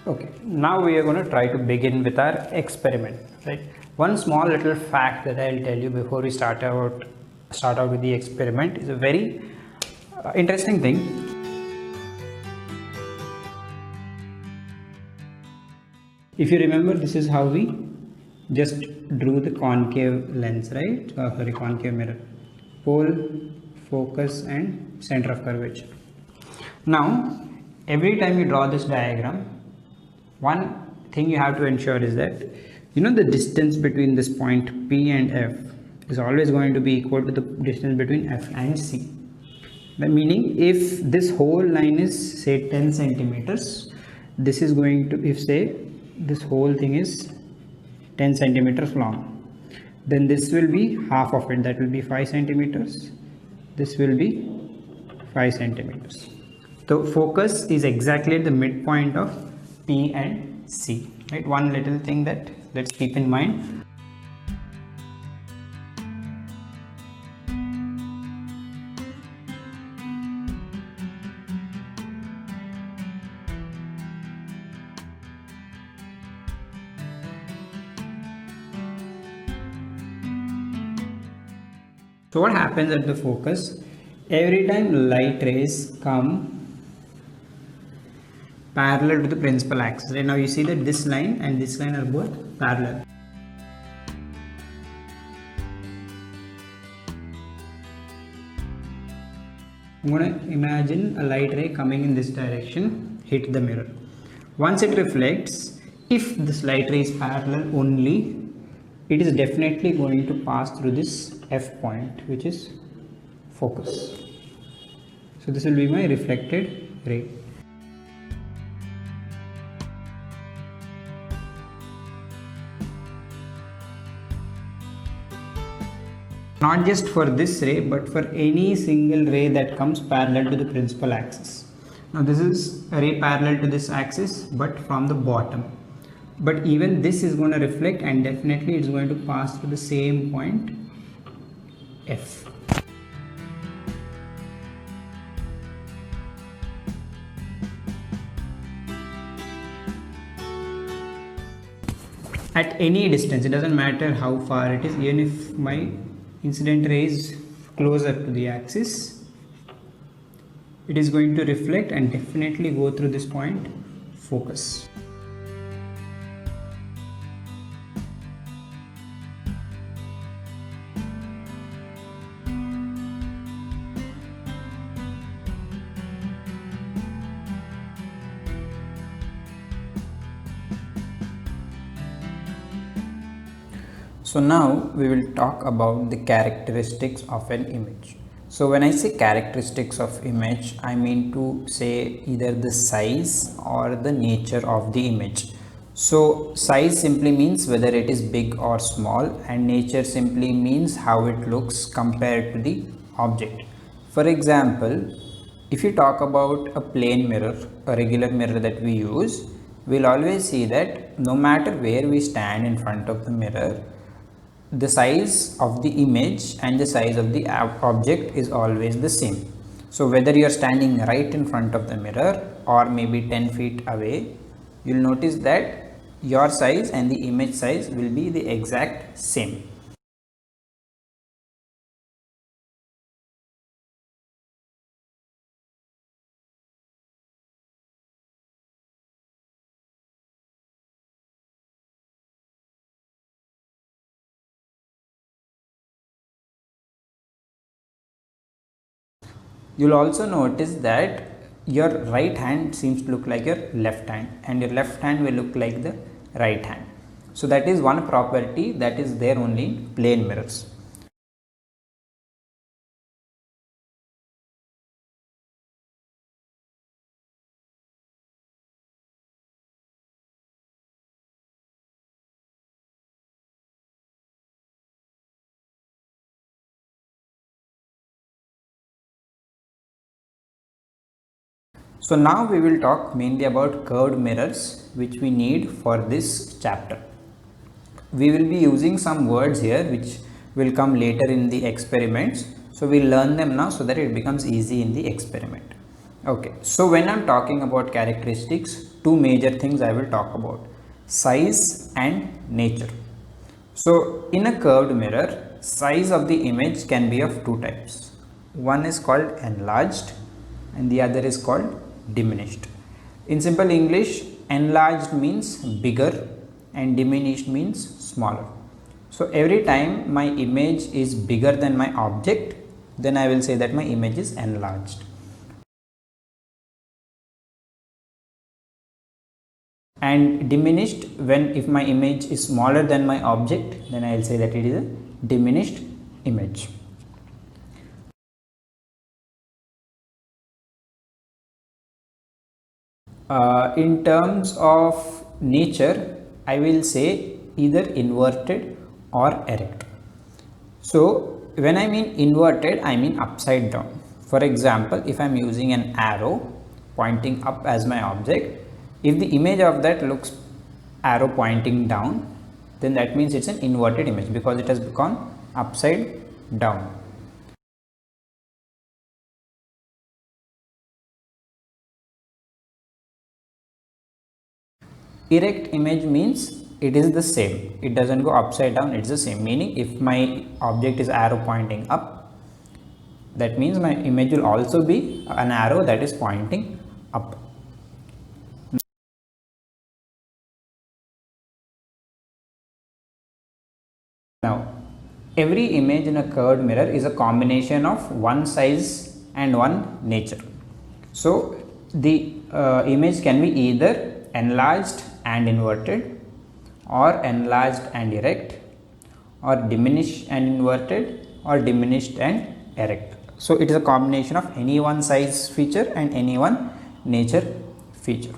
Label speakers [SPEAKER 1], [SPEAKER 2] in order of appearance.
[SPEAKER 1] Okay, now we are going to try to begin with our experiment, right? One small little fact that I'll tell you before we start out with the experiment is a very interesting thing. If you remember, this is how we just drew the concave lens, right? Concave mirror, pole, focus, and center of curvature. Now, every time you draw this diagram, one thing you have to ensure is that the distance between this point P and F is always going to be equal to the distance between F and C. Meaning, if this whole line is say 10 centimeters, this is going to, if say this whole thing is 10 centimeters long, then this will be half of it, that will be 5 centimeters. This will be 5 centimeters. So focus is exactly at the midpoint of P and C, right? One little thing that let's keep in mind. So what happens at the focus? Every time light rays come parallel to the principal axis, right? Now you see that this line and this line are both parallel. I'm going to imagine a light ray coming in this direction, hit the mirror. Once it reflects, if this light ray is parallel only, it is definitely going to pass through this F point, which is focus. So this will be my reflected ray. Not just for this ray, but for any single ray that comes parallel to the principal axis. Now this is a ray parallel to this axis, but from the bottom. But even this is going to reflect, and definitely it's going to pass through the same point F. At any distance, it doesn't matter how far it is, even if my incident ray is closer to the axis, it is going to reflect and definitely go through this point focus. So now we will talk about the characteristics of an image. So when I say characteristics of image, I mean to say either the size or the nature of the image. So size simply means whether it is big or small, and nature simply means how it looks compared to the object. For example, if you talk about a plane mirror, a regular mirror that we use, we'll always see that no matter where we stand in front of the mirror, the size of the image and the size of the object is always the same. So whether you are standing right in front of the mirror or maybe 10 feet away, you'll notice that your size and the image size will be the exact same. You'll also notice that your right hand seems to look like your left hand, and your left hand will look like the right hand. So that is one property that is there only in plane mirrors. So now we will talk mainly about curved mirrors, which we need for this chapter. We will be using some words here which will come later in the experiments. So we'll learn them now so that it becomes easy in the experiment. Okay, so when I'm talking about characteristics, two major things I will talk about: size and nature. So in a curved mirror, size of the image can be of two types. One is called enlarged and the other is called diminished. In simple English, enlarged means bigger and diminished means smaller. So every time my image is bigger than my object, then I will say that my image is enlarged. And diminished, when if my image is smaller than my object, then I will say that it is a diminished image. In terms of nature, I will say either inverted or erect. So when I mean inverted, I mean upside down. For example, if I am using an arrow pointing up as my object, if the image of that looks arrow pointing down, then that means it's an inverted image because it has gone upside down. Erect image means it is the same, it doesn't go upside down, it's the same, meaning if my object is arrow pointing up, that means my image will also be an arrow that is pointing up. Now every image in a curved mirror is a combination of one size and one nature. So the image can be either enlarged and inverted, or enlarged and erect, or diminished and inverted, or diminished and erect. So it is a combination of any one size feature and any one nature feature.